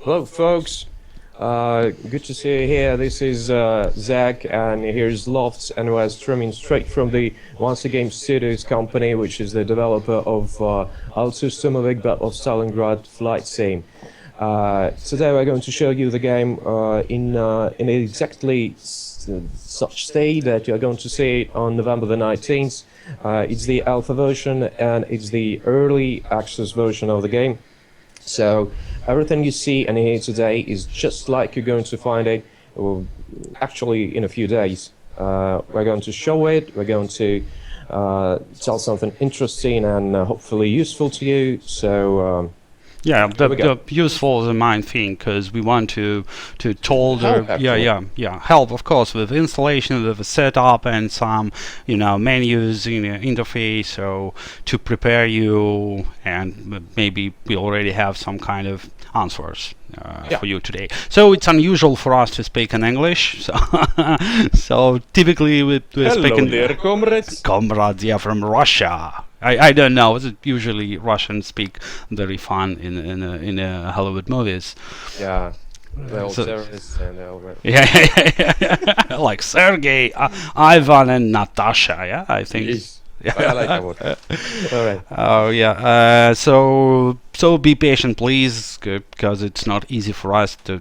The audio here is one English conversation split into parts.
Hello, folks. Good to see you here. This is Zak, and here's Loft, and we're streaming straight from the Once Again Studios company, which is the developer of IL-2 Sturmovik Battle of Stalingrad flight sim. Today we're going to show you the game in exactly such state that you're going to see it on November the 19th. It's the alpha version, and it's the early access version of the game. So everything you see and hear today is just like you're going to find it, actually in a few days. We're going to show it, we're going to tell something interesting and hopefully useful to you. So yeah, the useful is the main thing, because we want to told help, of course, with installation, with the setup, and some menus in the interface, so to prepare you, and maybe we already have some kind of answers for you today. So it's unusual for us to speak in English, so typically we're speaking dear comrades. Comrades, from Russia. I don't know. Usually Russians speak very fun in Hollywood movies. Yeah. Well, terrorists and like Sergey, Ivan, and Natasha. Yeah, I think. Yes. I like that word. All right. Oh yeah. So be patient, please, because it's not easy for us to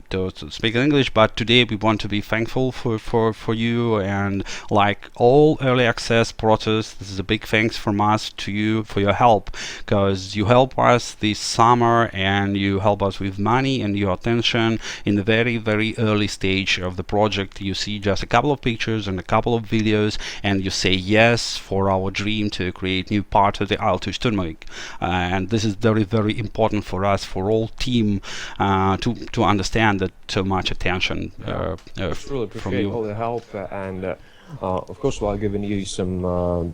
speak English. But today we want to be thankful for you, and like all early access process, this is a big thanks from us to you for your help, because you help us this summer, and you help us with money and your attention in the very, very early stage of the project. You see just a couple of pictures and a couple of videos, and you say yes for our dream to create new part of the IL-2 Sturmovik, and this is very, very important for us, for all team, to understand that so much attention truly appreciate from you. all the help, and of course while giving you some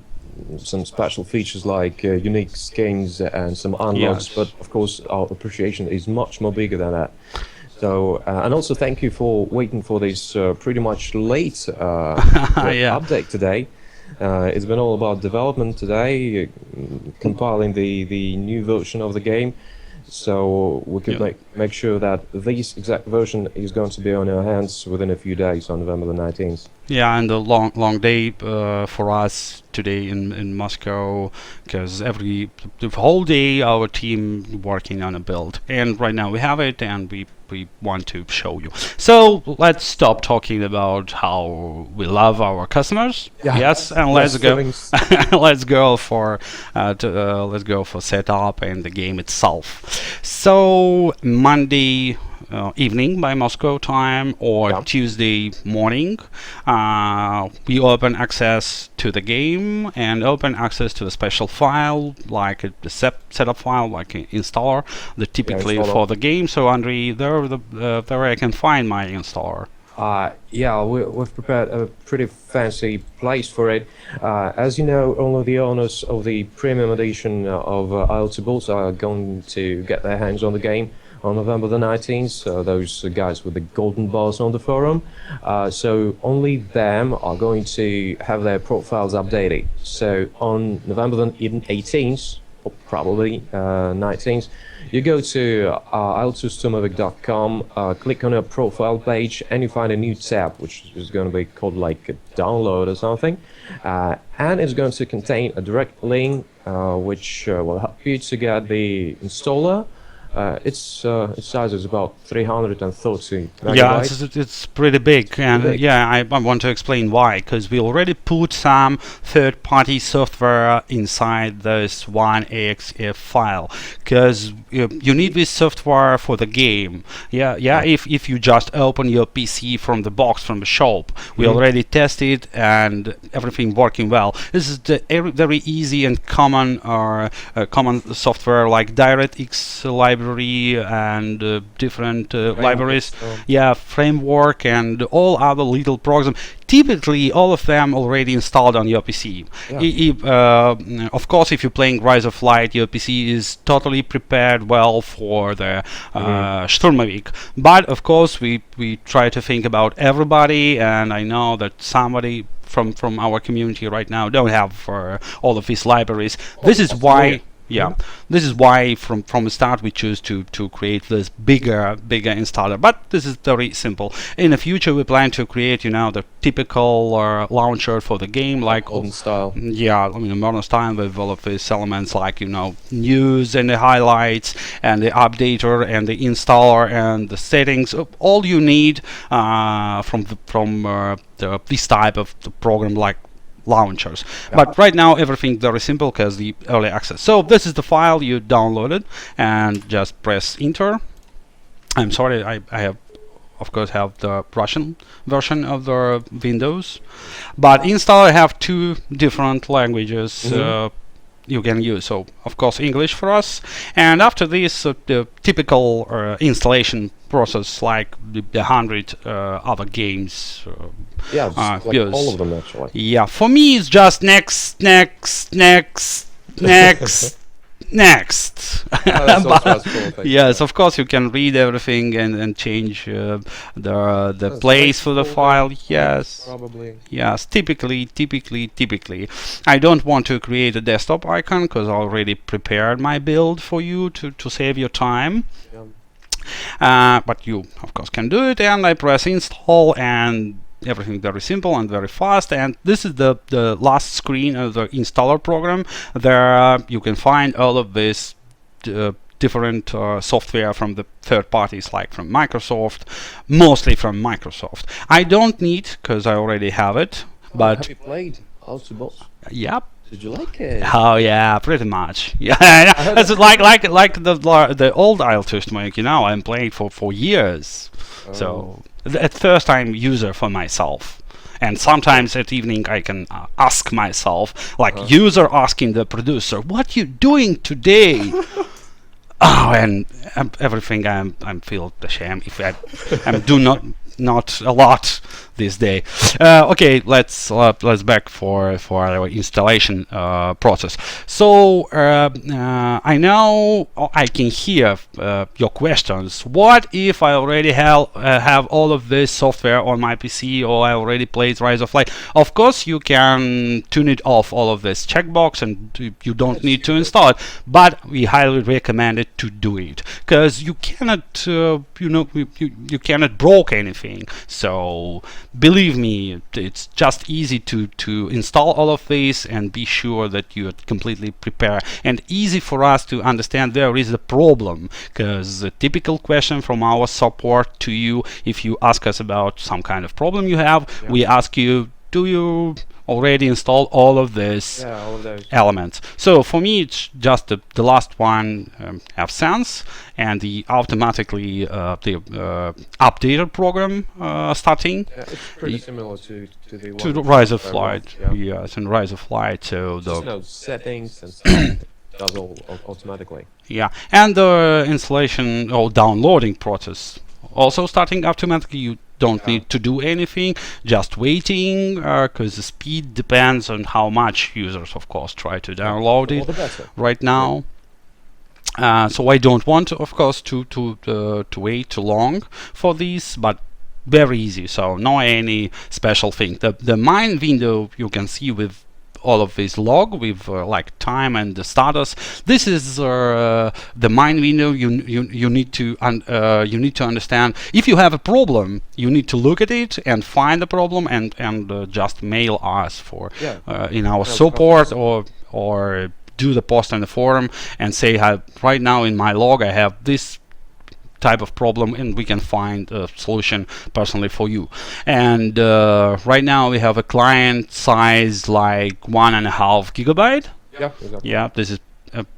special features like unique skins and some unlocks, Yes. but of course our appreciation is much more bigger than that. So and also thank you for waiting for this pretty much late update today. It's been all about development today, compiling the new version of the game, so we could make sure that this exact version is going to be on our hands within a few days on November the 19th. Yeah, and a long day for us today in Moscow, because the whole day our team working on a build, and right now we have it, and we want to show you. So let's stop talking about how we love our customers. Yeah. Yes, and let's go. let's go for setup and the game itself. So Monday evening by Moscow time, or Tuesday morning, we open access to the game and open access to a special file, like a setup file, like an installer, that typically for the game. So Andrei, there I can find my installer. We've prepared a pretty fancy place for it. As you know, only the owners of the premium edition of IL-2 Bulls are going to get their hands on the game on November the 19th, so those guys with the golden bars on the forum. So only them are going to have their profiles updated. So on November the 18th, or probably 19th, you go to il2sturmovik.com, click on a profile page, and you find a new tab, which is going to be called like a download or something, and it's going to contain a direct link which will help you to get the installer. Its size is about 330 megabytes. Yeah, it's pretty big, and I want to explain why, because we already put some third-party software inside this one .exe file, because you need this software for the game. If you just open your PC from the box, from the shop, we already tested and everything working well. This is the very easy and common software like DirectX library and different libraries, framework, and all other little programs. Typically, all of them already installed on your PC. Of course, if you're playing Rise of Light, your PC is totally prepared well for the Sturmovik. But of course, we try to think about everybody, and I know that somebody from our community right now don't have all of these libraries. This is why Yeah, this is why from the start we choose to create this bigger installer. But this is very simple. In the future, we plan to create, the typical launcher for the game, like Modern style. yeah, I mean, modern style with all of these elements, like news and the highlights and the updater and the installer and the settings. All you need from this type of the program, like launchers. But right now everything very simple because the early access. So this is the file you downloaded, and just press enter. I'm sorry, I have of course have the Russian version of the Windows, but installer have two different languages you can use. So of course English for us, and after this the typical installation process, like the 100 other games. Yeah, just like yes. all of them actually. Yeah, for me it's just next, next, next. That's also as perfect. Yes, of course you can read everything and change the place for the file. Yes. Probably. Yes, typically. I don't want to create a desktop icon because I already prepared my build for you to save your time. Yeah. But you, of course, can do it, and I press install, and everything very simple and very fast. And this is the last screen of the installer program. There you can find all of this different software from the third parties, like from Microsoft, mostly from Microsoft. I don't need, because I already have it. But have you played IL-2? Yep. Did you like it? Oh yeah, pretty much. Yeah, it's like the old IL-2 Sturmovik. I'm playing for years. So at first I'm user for myself, and sometimes at evening I can ask myself, like user asking the producer, "What you doing today?" Oh, and everything I'm feel ashamed if I do not a lot this day. Okay, let's back for our installation process. So I know I can hear your questions. What if I already have all of this software on my PC, or I already played Rise of Light? Of course you can tune it off, all of this checkbox, and you don't need to install it, but we highly recommend it to do it, because you cannot you cannot broke anything. So believe me, it's just easy to install all of these and be sure that you are completely prepared, and easy for us to understand where is the problem, because the typical question from our support to you, if you ask us about some kind of problem you have, we ask you, do you already install all of this all of those elements? So for me it's just the last one have sense, and the automatically the updated program starting. Yeah, it's pretty similar to the Rise of Light. Yes, and Rise of Light. So the settings and stuff does all automatically. Yeah, and the installation or downloading process also starting automatically. You don't need to do anything, just waiting, because the speed depends on how much users, of course, try to download it right now. So I don't want, of course, to wait too long for this, but very easy. So no any special thing. The main window you can see with all of this log with like time and the status. This is the main window. You need to understand. If you have a problem, you need to look at it and find the problem and just mail us for in our support, or do the post on the forum and say, right now in my log I have this type of problem, and we can find a solution personally for you. And right now we have a client size like 1.5 gigabyte. Yeah, exactly. Yeah, this is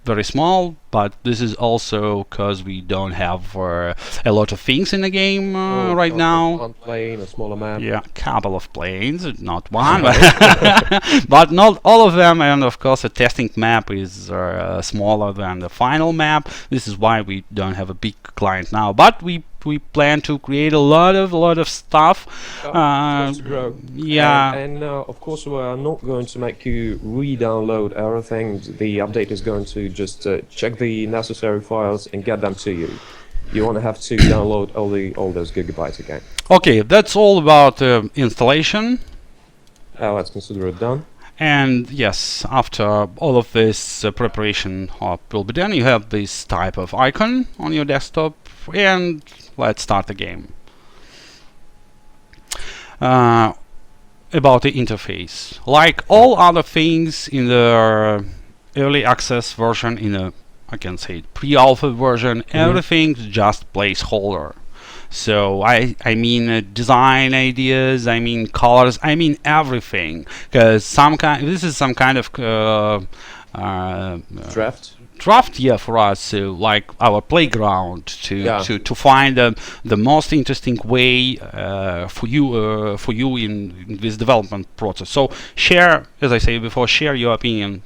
very small, but this is also because we don't have a lot of things in the game right now. One plane, a smaller map. Yeah, couple of planes, not one, but not all of them. And of course, the testing map is smaller than the final map. This is why we don't have a big client now. But we plan to create a lot of stuff. To grow. Yeah, and of course we are not going to make you re-download everything. The update is going to just check the necessary files and get them to you. You won't have to download all those gigabytes again. Okay, that's all about installation. Let's consider it done. And yes, after all of this preparation will be done, you have this type of icon on your desktop, and let's start the game. About the interface, like all other things in the early access version, in a, I can say, pre-alpha version, everything's just placeholder. So I mean design ideas, I mean colors, I mean everything, because this is some kind of draft, yeah, for us, so like our playground to find the most interesting way for you in this development process. So share, as I said before, share your opinion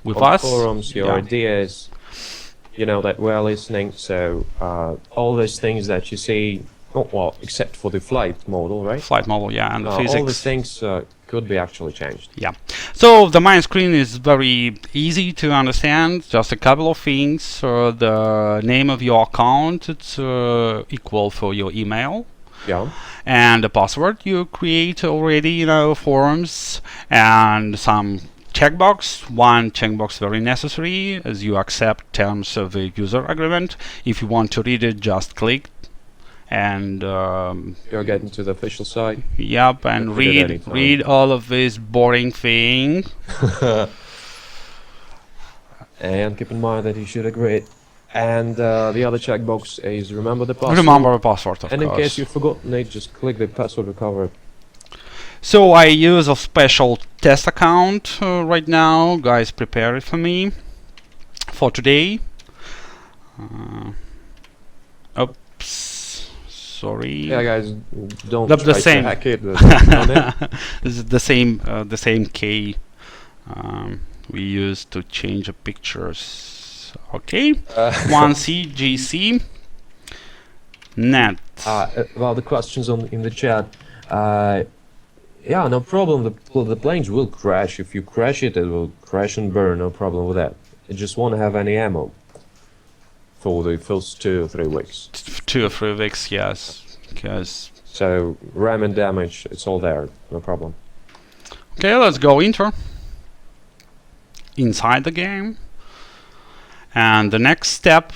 with us. Forums, your ideas. You know that we're listening, so all those things that you see, well, except for the flight model, right? Flight model, yeah, and the physics. All these things could be actually changed. Yeah. So the main screen is very easy to understand. Just a couple of things. The name of your account, it's equal for your email. Yeah. And the password you create already, forums, and some checkbox. One checkbox very necessary, as you accept terms of the user agreement. If you want to read it, just click and you're getting to the official site. Yep, and read all of this boring thing. And keep in mind that you should agree. And the other checkbox is remember the password. Remember the password, of course. And in case you've forgotten it, just click the password recovery. So I use a special test account right now. Guys, prepare it for me for today. Oops, sorry. Yeah, guys, don't the try same. to hack it. This is the same key we use to change the pictures. Okay, 1C GC net. Well, the questions in the chat. Yeah, no problem. The planes will crash. If you crash it, it will crash and burn. No problem with that. You just won't have any ammo for the first 2 or 3 weeks. 2 or 3 weeks, yes. Because so RAM and damage, it's all there. No problem. Okay, let's go inside the game. And the next step.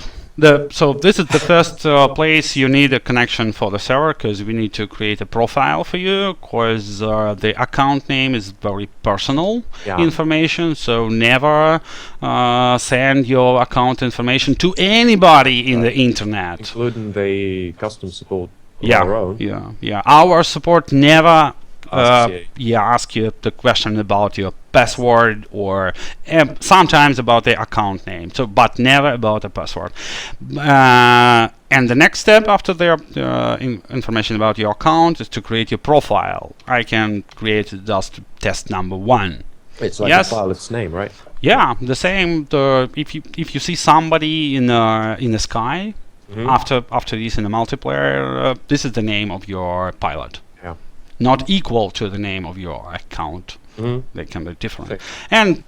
So this is the first place you need a connection for the server, because we need to create a profile for you, because the account name is very personal information, so never send your account information to anybody in the internet. Including the custom support of our own. Yeah. Our support never ask you the question about your password, or sometimes about the account name, but never about the password. And the next step after the information about your account is to create your profile. I can create just test number 1. It's like a pilot's name, right? Yeah, the same. If you see somebody in the sky after this in the multiplayer, this is the name of your pilot. Not equal to the name of your account. They can be different. And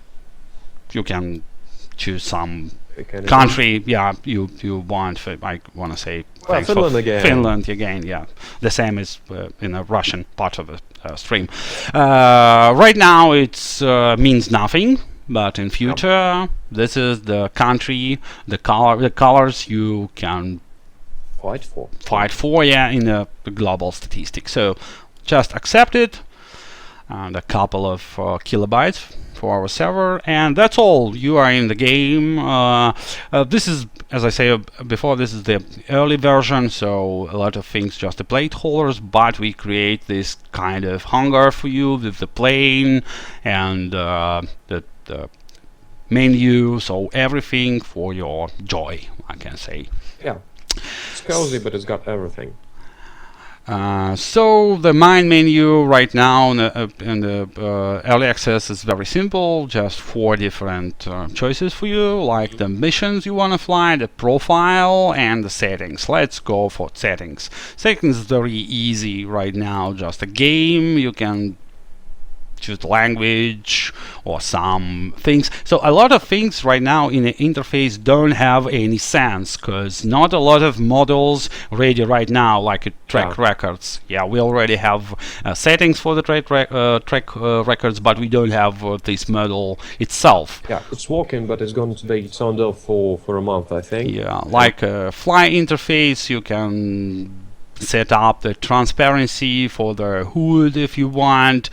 you can choose some country. Yeah, you want. I want to say Finland again. Finland again. Yeah, the same as in a Russian part of the stream. Right now it means nothing. But in future, this is the country, the colors you can fight for. Yeah, in the global statistics. So just accept it, and a couple of kilobytes for our server, and that's all. You are in the game. This is, as I say before, this is the early version, so a lot of things just the placeholders, but we create this kind of hunger for you with the plane and the menu, so everything for your joy, I can say. Yeah, it's cozy, but it's got everything. So the main menu right now in the early access is very simple, just 4 different choices for you, like the missions you want to fly, the profile, and the settings. Let's go for settings. Settings is very easy right now, just a game. You can choose the language or some things. So a lot of things right now in the interface don't have any sense, because not a lot of models ready right now, like track records. Yeah, we already have settings for the track records, but we don't have this model itself. Yeah, it's working, but it's going to be turned off for a month, I think. Yeah, like a fly interface, you can set up the transparency for the hood if you want,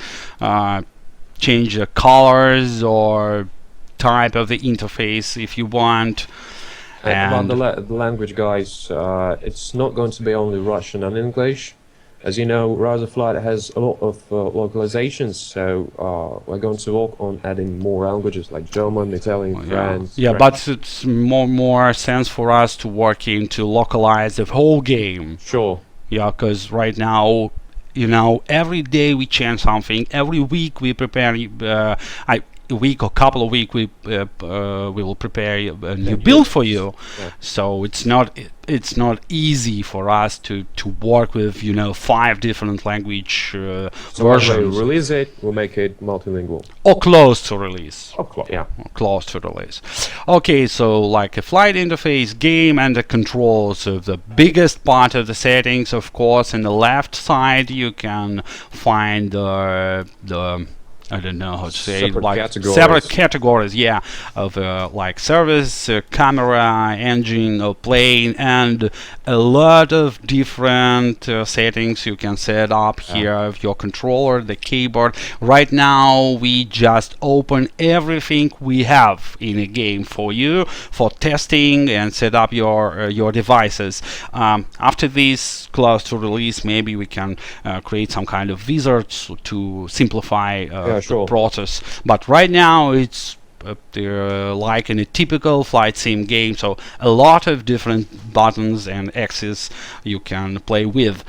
change the colors or type of the interface if you want. And about the language, guys, it's not going to be only Russian and English. As you know, Rise of Flight has a lot of localizations, so we're going to work on adding more languages like German, Italian, French. Yeah, but it's more sense for us to work in to localize the whole game. Sure. Yeah, because right now, you know, every day we change something. Every week we prepare. A week or couple of weeks we will prepare a new build for you. Yeah. So it's not easy for us to work with 5 different language So versions. when we release it, we'll make it multilingual. Or close to release. Yeah. Close to release. Okay, so like a flight interface, game, and the controls. So the biggest part of the settings, of course, in the left side you can find the I don't know how to say it, like separate categories, yeah, of like service, camera, engine, or plane, and a lot of different settings you can set up here of your controller, the keyboard. Right now we just open everything we have in a game for you for testing and set up your devices. After this close to release, maybe we can create some kind of wizards to simplify the process, but right now it's like in a typical flight sim game, so a lot of different buttons and axes you can play with.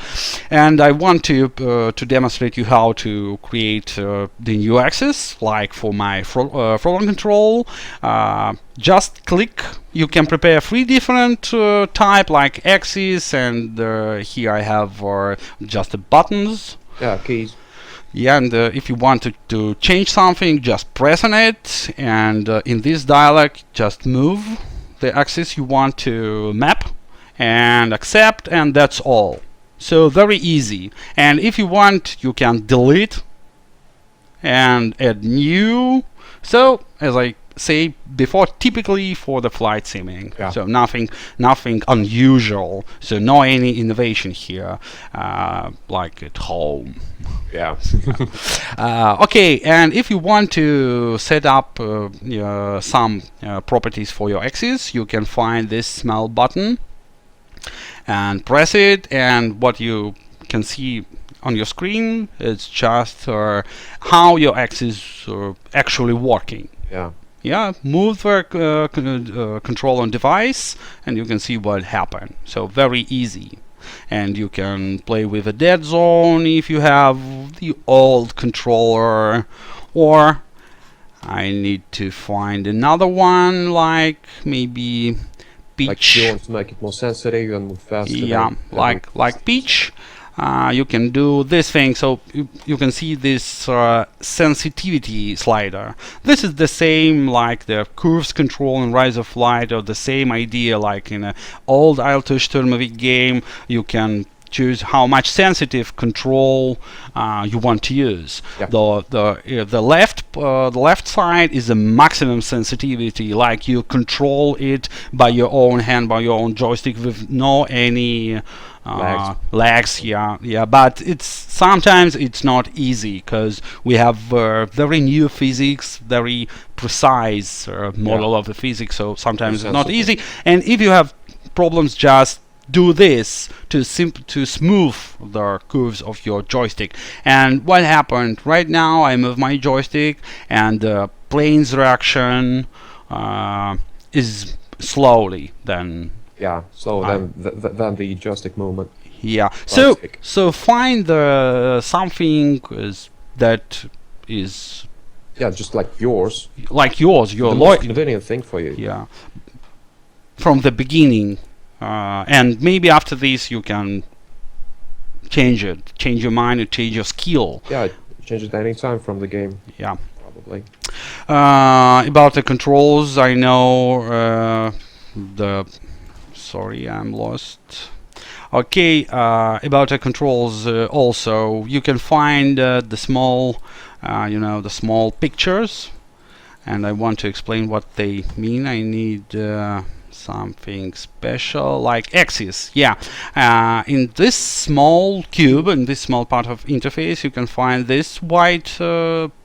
And I want to demonstrate you how to create the new axis, like for my throttle control. Just click. You can prepare 3 different type like axes, and here I have just the buttons. Yeah, keys. Yeah, and if you want to change something, just press on it, and in this dialog, just move the axis you want to map and accept, and that's all. So very easy. And if you want, you can delete and add new. So as I say before, typically for the flight simming, so nothing unusual, so no any innovation here, like at home. Yeah. Okay, and if you want to set up some properties for your axis, you can find this small button and press it, and what you can see on your screen is just how your axis actually working. Yeah, move the control on device, and you can see what happened. So very easy. And you can play with a dead zone if you have the old controller, or I need to find another one, like maybe Peach. Like you want to make it more sensitive and move faster. Yeah, like Peach. You can do this thing, so you can see this sensitivity slider. This is the same like the curves control in Rise of Flight, or the same idea like in an old IL-2 Sturmovik game. You can choose how much sensitive control you want to use. The left side is the maximum sensitivity, like you control it by your own hand, by your own joystick, with no any lags. But it's sometimes it's not easy, because we have very new physics, very precise model of the physics, so sometimes it's not easy. And if you have problems, just do this to smooth the curves of your joystick. And what happened right now, I move my joystick, and the plane's reaction is slowly then slower than the joystick movement. So find something that is just like yours, your most convenient thing for you. From the beginning. And maybe after this you can change your mind and change your skill. change it anytime from the game, Yeah. probably. About the controls, I know the. Sorry, I'm lost. Okay, about the controls also, you can find the small, the small pictures, and I want to explain what they mean. I need something special like axis. Yeah, in this small cube, in this small part of interface, you can find this white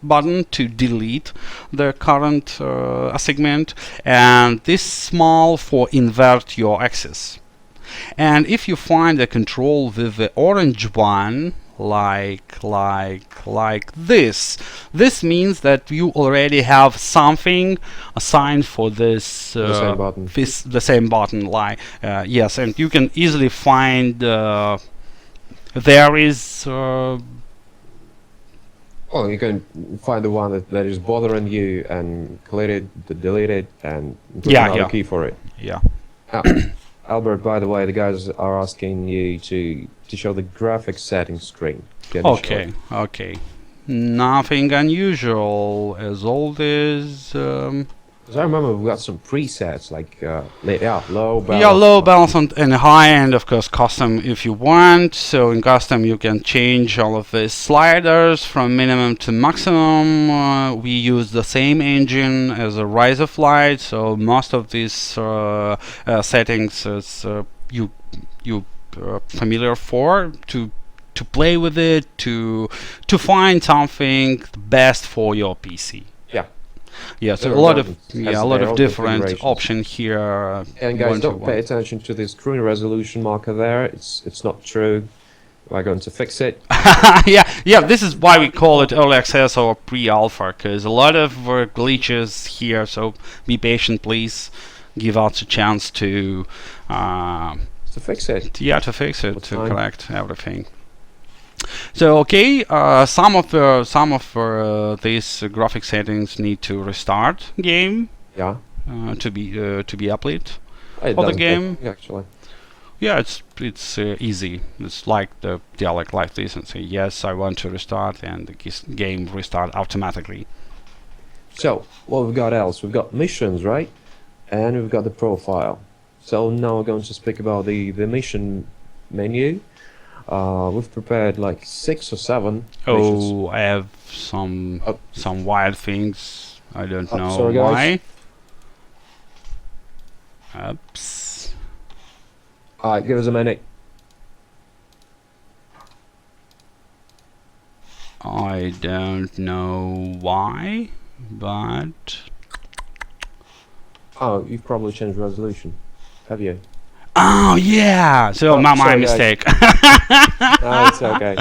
button to delete the current segment, and this small for invert your axis. And if you find a control with the orange one, like this means that you already have something assigned for this The same button. the same button, like yes, and you can easily find there is Well, you can find the one that is bothering you and clear it, delete it, and put Yeah, another yeah. key for it. yeah. Albert, by the way, the guys are asking you to show the graphics settings screen. Okay, okay. Nothing unusual as old as Because I remember we got some presets like low, balance. yeah, low balance and high, and of course custom if you want. So in custom you can change all of the sliders from minimum to maximum. We use the same engine as a Rise of Light, so most of these settings is you familiar for to play with it, to find something best for your PC. Yeah. Yeah, so There a are lot of has a lot their of own different configurations. options here. And guys, don't one-to-one. pay attention to the screen resolution marker there. It's not true. We're going to fix it. yeah. This is why we call it early access or pre-alpha, because a lot of glitches here. So be patient, please. Give us a chance to To fix it. to fix it, What's to fine. correct everything. So okay, some of these graphic settings need to restart game Yeah. to be applied. It For the doesn't game? take- actually. Yeah, it's easy. It's like the dialect like this, and say yes, I want to restart, and the game restart automatically. So, what we've got else? We've got missions, right? And we've got the profile. So now we're going to speak about the mission menu. We've prepared like 6 or 7 missions. Oh, I have some Oh. some wild things. I don't Oh, know sorry, guys. why. Oops. Alright, give us a minute. I don't know why, but Oh, you've probably changed resolution. Have you? oh yeah. So Oh, my sorry, guys. mistake. No, it's okay.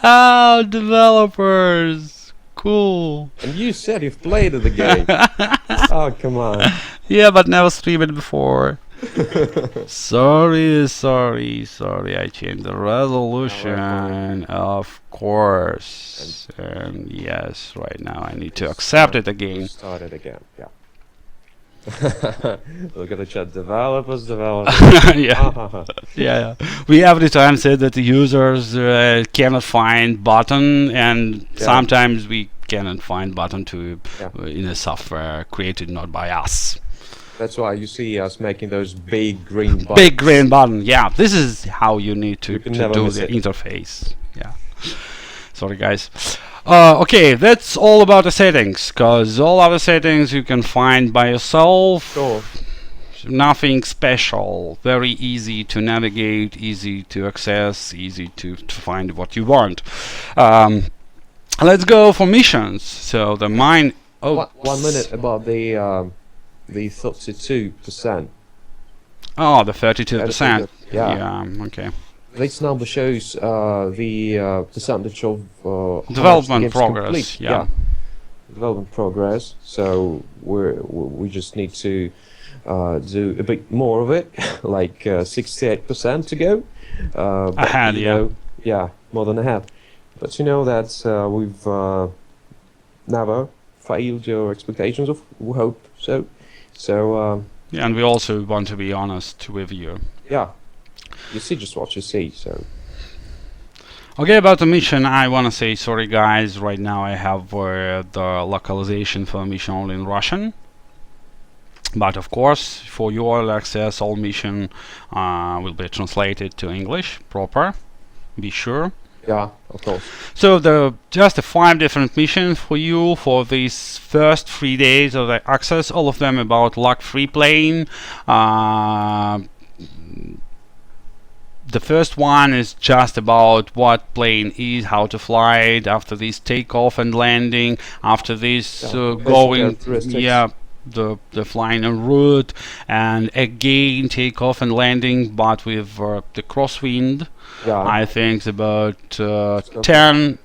Oh, developers. Cool. And you said you've played the game. Oh, come on. Yeah, but never streamed it before. sorry. I changed the resolution, of course. And yes, right now I need to accept it again. Start it again, yeah. Look at the chat. Developers. yeah. yeah. We every time said that the users cannot find button, and Yeah. sometimes we cannot find button to Yeah. in a software created not by us. That's why you see us making those big green buttons. Big green button. Yeah, this is how you need to You can never do miss the it. interface. Yeah. Sorry, guys. Okay, that's all about the settings, because all other settings you can find by yourself. Sure. Nothing special. Very easy to navigate, easy to access, easy to find what you want. Let's go for missions. So the mine. Oh, 1 minute about the 32%. Oh, the 32%. Yeah. Yeah. Okay. This number shows the percentage of how much the Development game's progress. complete. Yeah. Development progress. So we just need to do a bit more of it, like 68% to go. But, Ahead, you yeah. know, yeah, more than ahead. But you know that we've never failed your expectations. We hope so. So Yeah, and we also want to be honest with you. yeah, you see just what you see. So Okay, about the mission, I want to say sorry, guys. Right now, I have the localization for the mission only in Russian. But of course, for your early access, all mission will be translated to English proper. Be sure. Yeah, of course. So just the 5 different missions for you for these first 3 days of the access. All of them about lag-free playing. The first one is just about what plane is, how to fly it. After this, takeoff and landing. After this, going, the flying en route, and again takeoff and landing, but with the crosswind. Yeah. I think it's about 10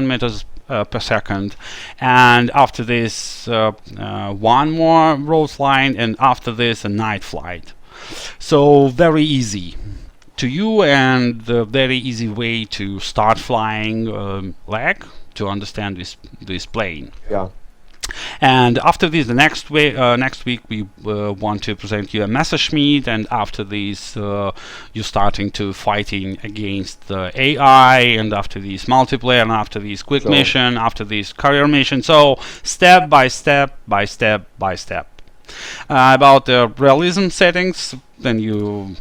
meters per second. And after this, one more road line, and after this, a night flight. So very easy to you, and a very easy way to start flying lag, to understand this plane. Yeah. And after this, the next week we want to present you a Messerschmitt, and after this you're starting to fighting against the AI, and after this multiplayer, and after this quick mission, after this career mission. So step by step by step by step. About the realism settings, then you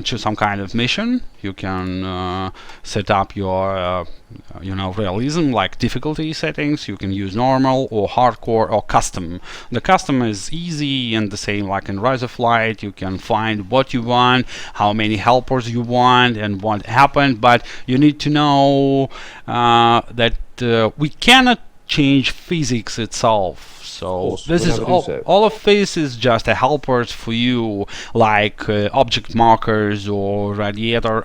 choose some kind of mission. You can set up your realism, like difficulty settings. You can use normal or hardcore or custom. The custom is easy and the same like in Rise of Flight. You can find what you want, how many helpers you want, and what happened, but you need to know that we cannot change physics itself. So this is all of this is just a helpers for you, like object markers or radiator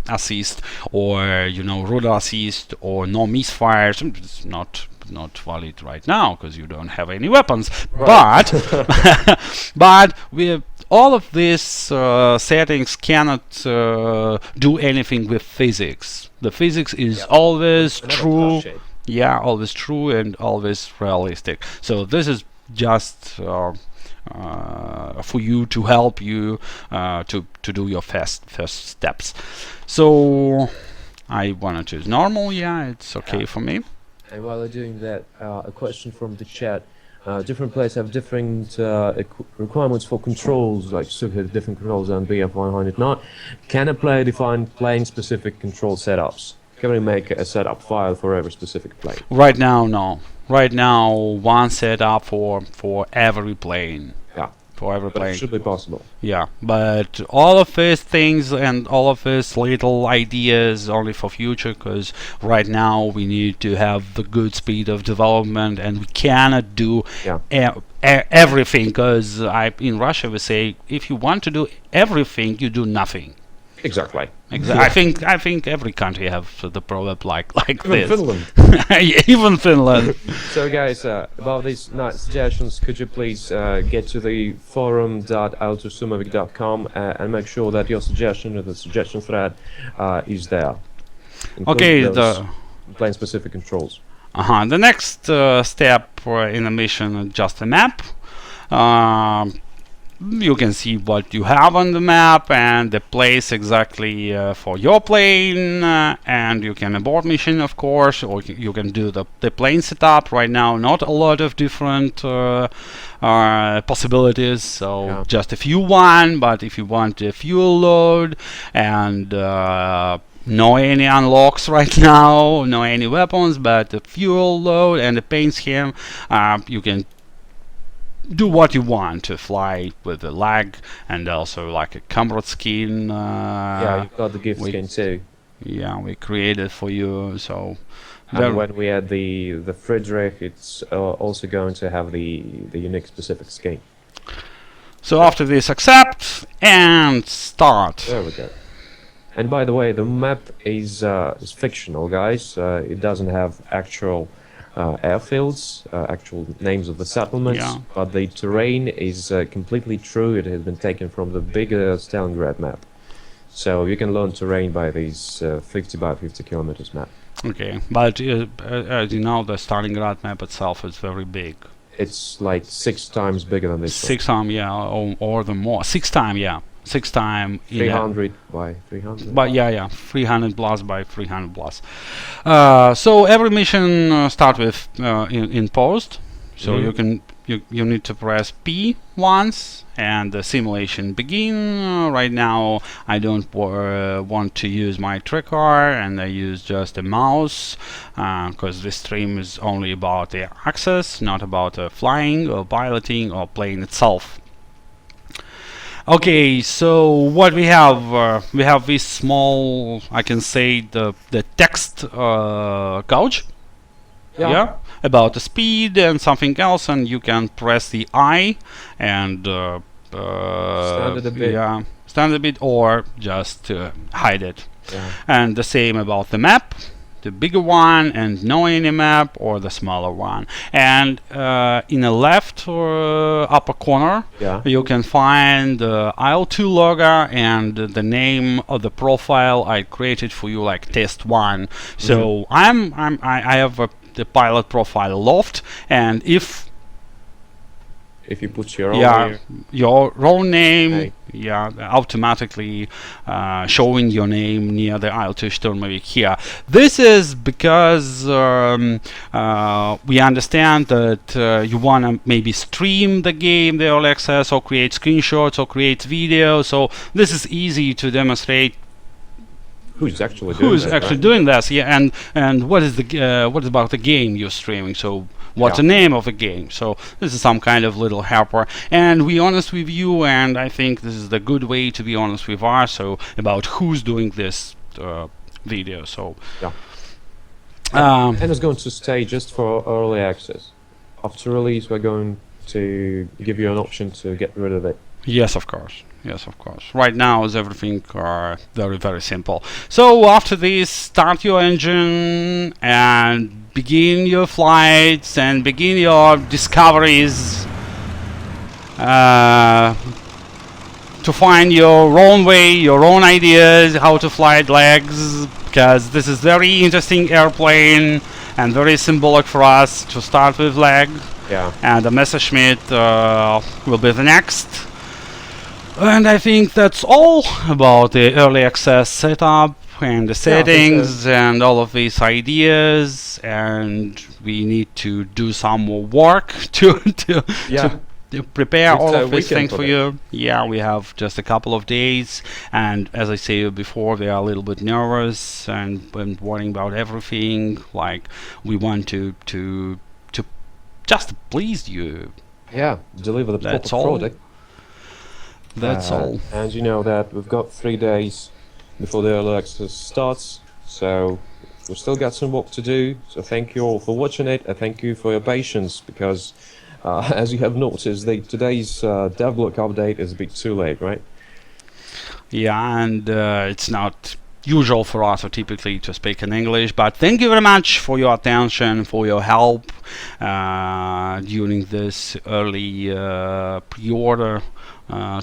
assist, or rudder assist, or no misfires. It's not valid right now because you don't have any weapons. Right. But but with all of these settings cannot do anything with physics. The physics is always true. Yeah, always true and always realistic. So this is just for you, to help you to do your first steps. So I want to choose normal. Yeah, it's okay for me. And while you're doing that, a question from the chat. Different players have different requirements for controls, like different controls on BF109. Can a player define plane-specific control setups? Can we make a setup file for every specific plane? Right now, no. Right now, one setup for every plane. Yeah. For every plane. It should be possible. Yeah, but all of these things and all of these little ideas only for future, because right now we need to have the good speed of development, and we cannot do everything, because in Russia we say if you want to do everything, you do nothing. Exactly. I think every country have the problem like even this. Finland. Yeah, even Finland. So guys, about these nice suggestions, could you please get to the forum.il2sturmovik.com and make sure that your suggestion or the suggestion thread is there. Okay, the plane-specific controls. The next step in the mission is just a map. You can see what you have on the map and the place exactly for your plane, and you can abort mission, of course, or you can do the plane setup. Right now, not a lot of different possibilities, so just a few one. But if you want a fuel load and no any unlocks right now, no any weapons, but the fuel load and the paint scheme, you can do what you want to fly with the lag, and also like a comrade skin. You've got the gift skin too. Yeah, we created for you. So and when we add the Friedrich, it's also going to have the unique specific skin. So after this, accept and start. There we go. And by the way, the map is fictional, guys. It doesn't have actual airfields, actual names of the settlements, but the terrain is completely true. It has been taken from the bigger Stalingrad map. So you can learn terrain by these 50 by 50 kilometers map. Okay, but as you know, the Stalingrad map itself is very big. It's like 6 times bigger than this. 6 times, yeah, or the more. 6 times, yeah. 6 time in 300 by 300. but yeah, 300 plus by 300 plus. So every mission start with in post. So you need to press P once and the simulation begin. Right now I don't want to use my tracker and I use just a mouse because this stream is only about the access, not about flying or piloting or playing itself. Okay, so what we have this small, I can say the text couch. Yeah, about the speed and something else, and you can press the I and Stand it a bit. yeah, stand a bit or just hide it. Yeah. And the same about the map, the bigger one and no any map or the smaller one. And in the left upper corner, Yeah. you can find the IL-2 logo and the name of the profile I created for you, like test one. So I have the pilot profile Loft, and if you put your own here, your own name, Hey. automatically showing your name near the IL-2 Sturmovik here. This is because we understand that you want to maybe stream the game, the early access, or create screenshots or create videos. So this is easy to demonstrate who's actually doing that, right? doing this, yeah, and what is the what about the game you're streaming? So what's Yeah. the name of the game? So this is some kind of little helper, and we honest with you, and I think this is the good way to be honest with us. So about who's doing this video. So Yeah. um, And it's going to stay just for early access. After release, we're going to give you an option to get rid of it. yes, of course. Yes, of course. Right now is everything very, very simple. So after this, start your engine and begin your flights and begin your discoveries to find your own way, your own ideas, how to fly legs, because this is very interesting airplane and very symbolic for us to start with leg. Yeah. And the Messerschmitt will be the next. And I think that's all about the early access setup and the settings and all of these ideas. And we need to do some more work to prepare all of these things for you. Yeah, we have just a couple of days, and as I said before, we are a little bit nervous and worrying about everything. Like we want to just please you. Yeah, deliver the That's proper all. product. That's all. And you know that we've got 3 days before the early access starts, so we've still got some work to do. So thank you all for watching it, and thank you for your patience, because as you have noticed, today's devlog update is a bit too late, right? Yeah, and it's not usual for us typically to speak in English, but thank you very much for your attention, for your help during this early pre-order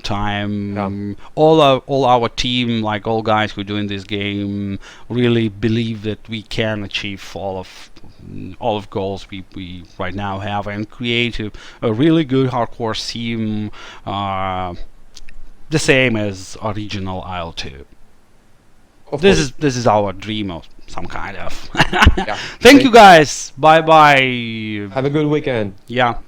time. All our team, like all guys who are doing this game, really believe that we can achieve all of goals we right now have and create a really good hardcore sim, the same as original IL-2. This is our dream of some kind of. Yeah. Thank you guys. Bye bye. Have a good weekend. Yeah.